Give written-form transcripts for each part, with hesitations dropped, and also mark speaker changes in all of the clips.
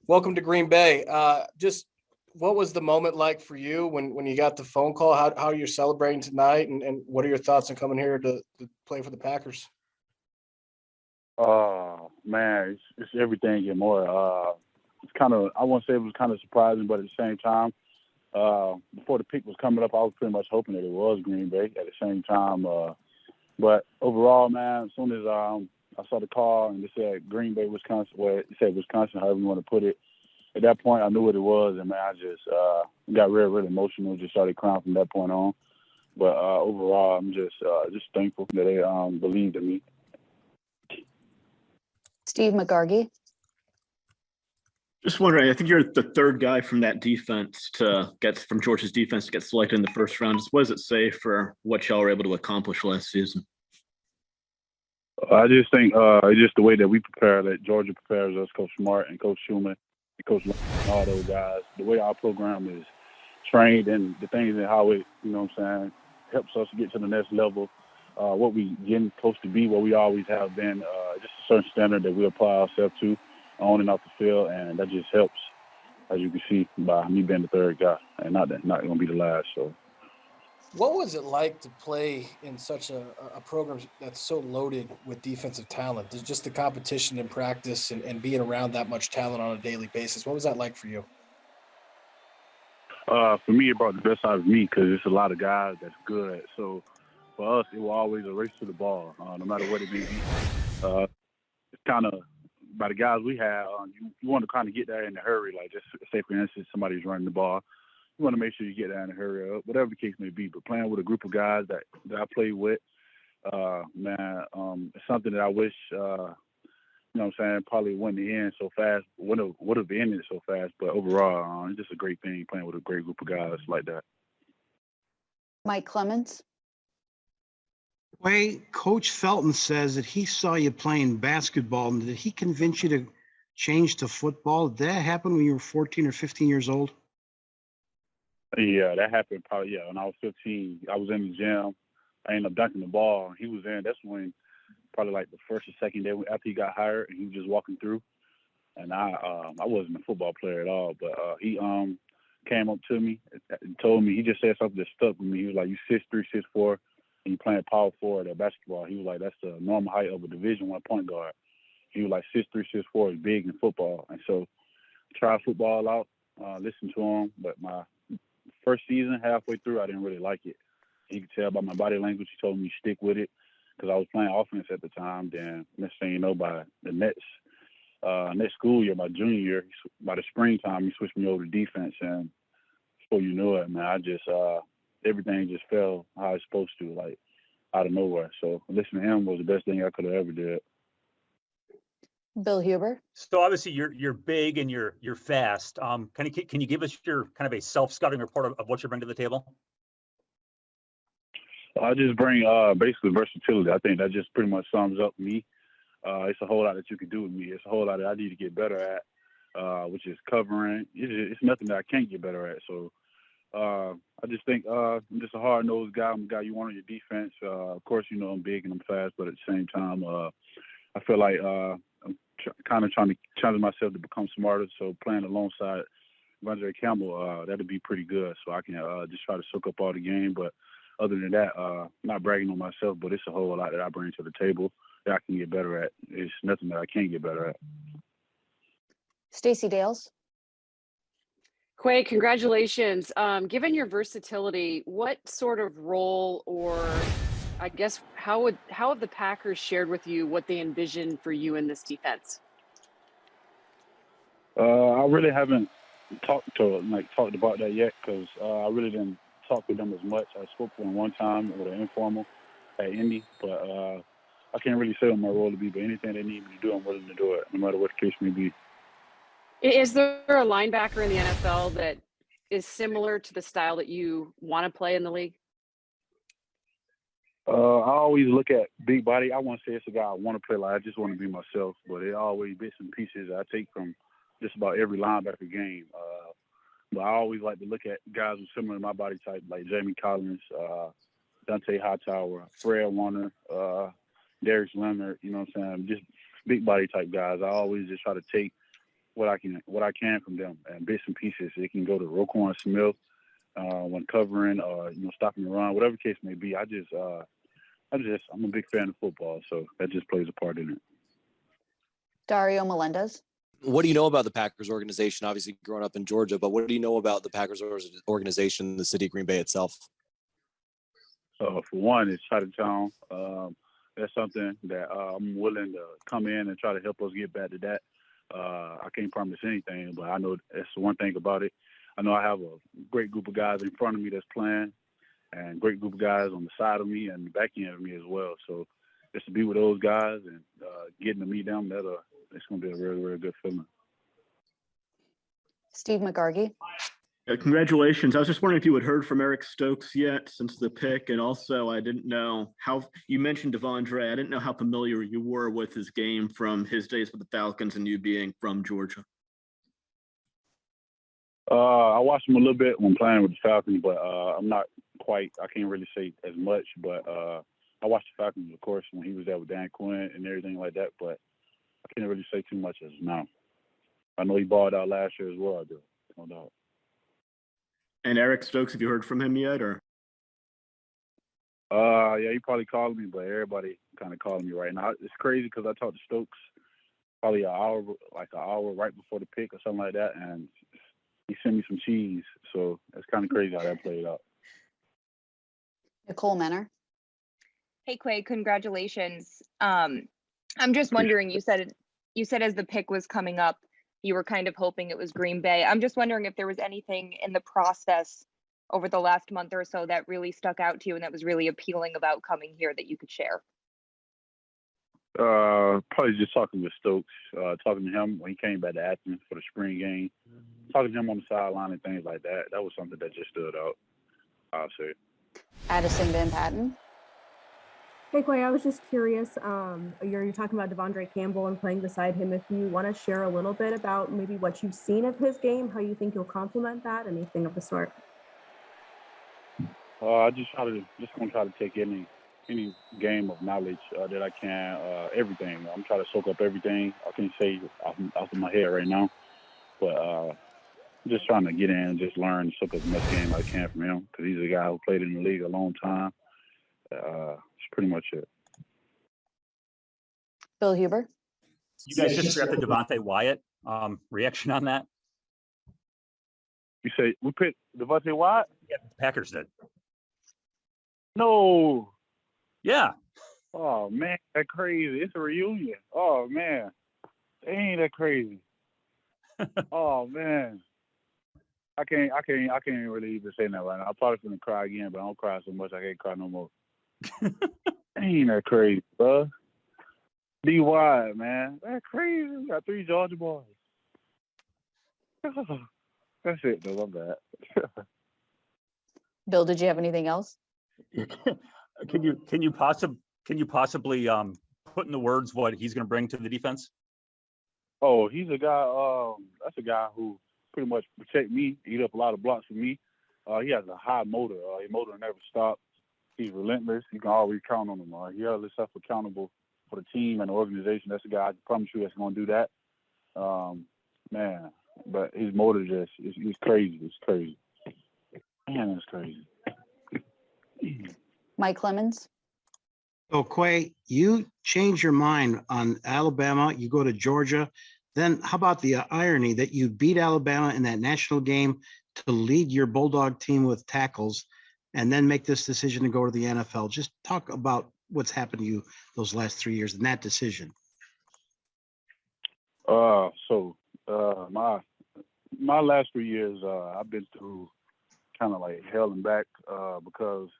Speaker 1: Welcome to Green Bay. Just what was the moment like for you when you got the phone call? How you're celebrating tonight, and what are your thoughts on coming here to play for the Packers?
Speaker 2: Man, it's everything and more. It's kind of, I won't say it was kind of surprising, but at the same time, before the pick was coming up, I was pretty much hoping that it was Green Bay. At the same time, but overall, man, as soon as I saw the call and it said Green Bay, Wisconsin, well, it said Wisconsin, however you want to put it. At that point, I knew what it was, and man, I just got really emotional. Just started crying from that point on. But overall, I'm just thankful that they believed in me.
Speaker 3: Steve McGargy.
Speaker 4: Just wondering, I think you're the third guy from that defense to get from Georgia's defense to get selected in the first round. Just what does it say for what y'all were able to accomplish last season?
Speaker 2: I just think it's just the way that we prepare, that Georgia prepares us, Coach Smart and Coach Schumann and Coach Long, and all those guys. The way our program is trained and the things and how it, you know what I'm saying, helps us get to the next level. What we getting close to be, what we always have been, just a certain standard that we apply ourselves to on and off the field, and that just helps, as you can see, by me being the third guy and not going to be the last. So.
Speaker 1: What was it like to play in such a program that's so loaded with defensive talent? There's just the competition in practice and being around that much talent on a daily basis. What was that like for you?
Speaker 2: For me, it brought the best out of me because it's a lot of guys that's good. So for us, it was always a race to the ball, no matter what it may be. It's kind of, by the guys we have, you want to kind of get there in a hurry. Like, just say, for instance, somebody's running the ball. You want to make sure you get there in a hurry, whatever the case may be. But playing with a group of guys that I play with, man, it's something that I wish, you know what I'm saying, probably wouldn't end so fast, would have ended so fast. But overall, it's just a great thing playing with a great group of guys like that.
Speaker 3: Mike Clemens.
Speaker 5: Way Coach Felton says that he saw you playing basketball, and did he convince you to change to football? Did that happen when you were 14 or 15 years old?
Speaker 2: Yeah, that happened probably, when I was 15. I was in the gym. I ended up dunking the ball. He was in. That's when probably like the first or second day after he got hired, and he was just walking through. And I wasn't a football player at all, but he came up to me and told me, he just said something that stuck with me. He was like, "You 6'3", 6'4", and you playing power forward at basketball." He was like, "That's the normal height of a Division I point guard." He was like, 6'3", 6'4" is big in football. And so I tried football out, listened to him, but my first season, halfway through, I didn't really like it. He could tell by my body language. He told me to stick with it because I was playing offense at the time. Then next thing you know, by the next school year, my junior year, by the springtime, he switched me over to defense. And before you knew it, man, I just everything just fell how it's supposed to, like out of nowhere. So listening to him was the best thing I could have ever did.
Speaker 3: Bill Huber.
Speaker 6: So obviously you're big and you're fast. Can you give us your kind of a self-scouting report of what you bring to the table?
Speaker 2: I just bring basically versatility. I think that just pretty much sums up me. It's a whole lot that you can do with me. It's a whole lot that I need to get better at, which is covering. It's nothing that I can't get better at. So I just think I'm just a hard-nosed guy. I'm a guy you want on your defense. Of course, you know I'm big and I'm fast, but at the same time, I feel like I'm kind of trying to challenge myself to become smarter. So playing alongside Andre Campbell, that'd be pretty good. So I can just try to soak up all the game. But other than that, not bragging on myself, but it's a whole lot that I bring to the table that I can get better at. It's nothing that I can't get better at.
Speaker 3: Stacey Dales.
Speaker 7: Quay, congratulations. Given your versatility, what sort of role, or I guess how have the Packers shared with you what they envision for you in this defense?
Speaker 2: I really haven't talked about that yet because I really didn't talk with them as much. I spoke to them one time with an informal at Indy, but I can't really say what my role to be. But anything they need me to do, I'm willing to do it, no matter what the case may be.
Speaker 7: Is there a linebacker in the NFL that is similar to the style that you want to play in the league?
Speaker 2: I always look at big body. I want to say it's a guy I want to play like. I just want to be myself. But it always bits and pieces I take from just about every linebacker game. But I always like to look at guys who are similar to my body type, like Jamie Collins, Dante Hightower, Fred Warner, Darius Leonard. You know what I'm saying? Just big body type guys. I always just try to take what I can from them and bits and pieces. It can go to Roquan Smith when covering or stopping the run, whatever the case may be. I'm a big fan of football, so that just plays a part in it.
Speaker 3: Dario Melendez.
Speaker 8: What do you know about the Packers organization? Obviously, growing up in Georgia, but what do you know about the Packers organization, the city of Green Bay itself?
Speaker 2: For one, it's side of town. That's something that I'm willing to come in and try to help us get back to that. I can't promise anything, but I know that's one thing about it. I know I have a great group of guys in front of me that's playing, and great group of guys on the side of me and the back end of me as well. So just to be with those guys and getting to meet them, it's going to be a really, really good feeling.
Speaker 3: Steve McGargy.
Speaker 4: Congratulations. I was just wondering if you had heard from Eric Stokes yet since the pick. And also, I didn't know how you mentioned Devondre. I didn't know how familiar you were with his game from his days with the Falcons and you being from Georgia.
Speaker 2: I watched him a little bit when playing with the Falcons, but I'm not quite, I can't really say as much, but I watched the Falcons, of course, when he was there with Dan Quinn and everything like that, but I can't really say too much as of now. I know he balled out last year as well, I do, no doubt.
Speaker 4: And Eric Stokes, have you heard from him yet, or?
Speaker 2: Yeah, he probably called me, but everybody kind of calling me right now. It's crazy because I talked to Stokes probably an hour right before the pick or something like that, and he sent me some cheese. So it's kind of crazy how that played out.
Speaker 3: Nicole Menor.
Speaker 9: Hey, Quay, congratulations. I'm just wondering, you said as the pick was coming up, you were kind of hoping it was Green Bay. I'm just wondering if there was anything in the process over the last month or so that really stuck out to you and that was really appealing about coming here that you could share.
Speaker 2: Probably just talking with Stokes, talking to him when he came back to Athens for the spring game, talking to him on the sideline and things like that. That was something that just stood out, I'll say.
Speaker 3: Addison Van Patten.
Speaker 10: Hey, Quay, I was just curious, you're talking about Devondre Campbell and playing beside him. If you want to share a little bit about maybe what you've seen of his game, how you think you'll complement that, anything of the sort.
Speaker 2: I just going to try to take any game of knowledge that I can, everything. I'm trying to soak up everything. I can't say off of my head right now, but I'm just trying to get in and just learn, soak up as much game as I can from him because he's a guy who played in the league a long time. That's pretty much it.
Speaker 3: Bill Huber.
Speaker 6: You guys just drafted Devontae Wyatt. Reaction on that?
Speaker 2: You say we picked Devontae Wyatt?
Speaker 6: Yeah, the Packers did.
Speaker 2: No.
Speaker 6: Yeah.
Speaker 2: Oh man, that's crazy. It's a reunion. Oh man, ain't that crazy? Oh man, I can't really even say that right now. I'm probably gonna cry again, but I don't cry so much I can't cry no more. Ain't that crazy, bro? DY, man, that's crazy. We got 3 Georgia boys. That's it, though. I'm bad.
Speaker 3: Bill, did you have anything else?
Speaker 6: Can you possibly put in the words what he's going to bring to the defense?
Speaker 2: Oh, he's a guy. That's a guy who pretty much protect me, eat up a lot of blocks for me. He has a high motor. His motor never stops. He's relentless. You can always count on him. He held himself accountable for the team and the organization. That's a guy I promise you that's going to do that. Man, but his motor is crazy. It's crazy. Man, that's crazy.
Speaker 3: Mike Clemens.
Speaker 5: So, Quay, you change your mind on Alabama, you go to Georgia. Then how about the irony that you beat Alabama in that national game to lead your Bulldog team with tackles and then make this decision to go to the NFL? Just talk about what's happened to you those last 3 years and that decision.
Speaker 2: My last 3 years, I've been through kind of like hell and back because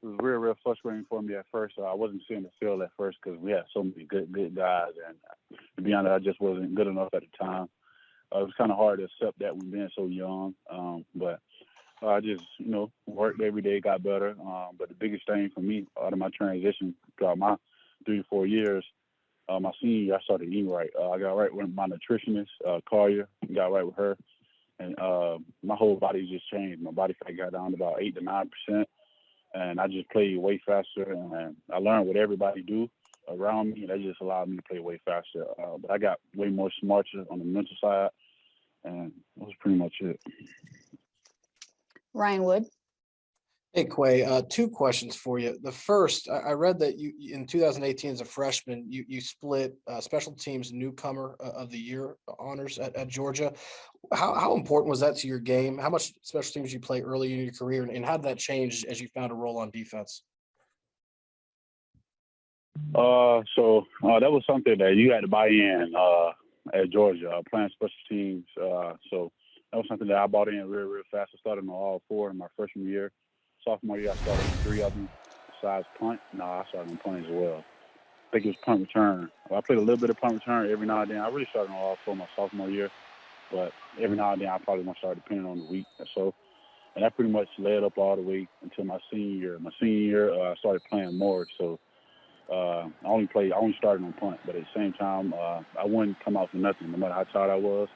Speaker 2: it was real frustrating for me at first. I wasn't seeing the field at first because we had so many good guys, and to be honest, I just wasn't good enough at the time. It was kind of hard to accept that when being so young, but I just, worked every day, got better. But the biggest thing for me out of my transition throughout my 3 or 4 years, my senior year, I started eating right. I got right with my nutritionist, Collier, got right with her. And my whole body just changed. My body fat got down to about 8 to 9%. And I just played way faster. And I learned what everybody do around me. And that just allowed me to play way faster. But I got way more smarter on the mental side. pretty much it.
Speaker 3: Ryan Wood.
Speaker 1: Hey, Quay, two questions for you. The first, I read that you in 2018 as a freshman, you split special teams newcomer of the year honors at Georgia. How important was that to your game? How much special teams you play early in your career, and how did that change as you found a role on defense?
Speaker 2: That was something that you had to buy in at Georgia, playing special teams. So that was something that I bought in real fast. I started on all four in my freshman year. Sophomore year, I started on three of them. Besides punt, I started on punt as well. I think it was punt return. I played a little bit of punt return every now and then. I really started on all four my sophomore year, but every now and then I probably want to start depending on the week. And that pretty much led up all the way until my senior year. My senior year, I started playing more. So I only started on punt, but at the same time, I wouldn't come out for nothing, no matter how tired I was.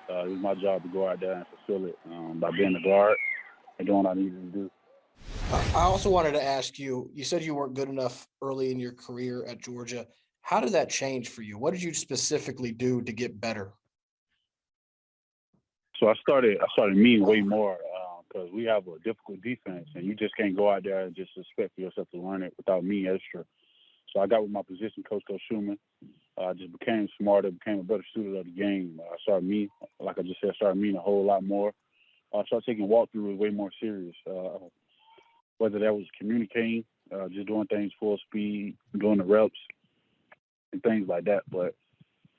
Speaker 2: It was my job to go out there and fulfill it by being a guard and doing what I needed to do.
Speaker 1: I also wanted to ask you, you said you weren't good enough early in your career at Georgia. How did that change for you? What did you specifically do to get better?
Speaker 2: So I started meaning way more because we have a difficult defense, and you just can't go out there and just expect for yourself to learn it without me extra. So I got with my position coach, Coach Schumann. I just became smarter, became a better student of the game. I started meaning a whole lot more. I started taking walkthroughs way more serious. Whether that was communicating, just doing things full speed, doing the reps, and things like that. But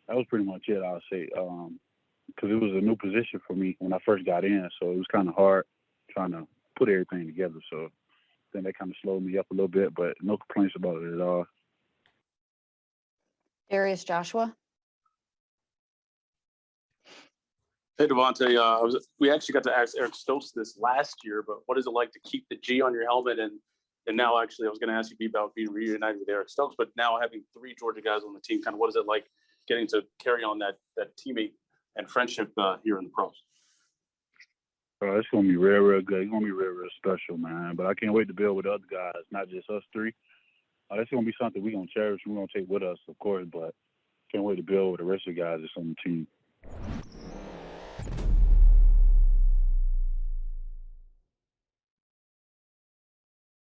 Speaker 2: that was pretty much it, I'll say, because it was a new position for me when I first got in. So it was kind of hard trying to put everything together. So then that kind of slowed me up a little bit, but no complaints about it at all.
Speaker 3: Darius Joshua.
Speaker 11: Hey, Devontae, we actually got to ask Eric Stokes this last year, but what is it like to keep the G on your helmet? And now, actually, I was going to ask you about being reunited with Eric Stokes, but now having three Georgia guys on the team, kind of what is it like getting to carry on that teammate and friendship here in the pros?
Speaker 2: It's going to be real good. It's going to be real special, man. But I can't wait to build with other guys, not just us three. That's going to be something we're going to cherish. We're going to take with us, of course, but can't wait to build with the rest of the guys that's on the team.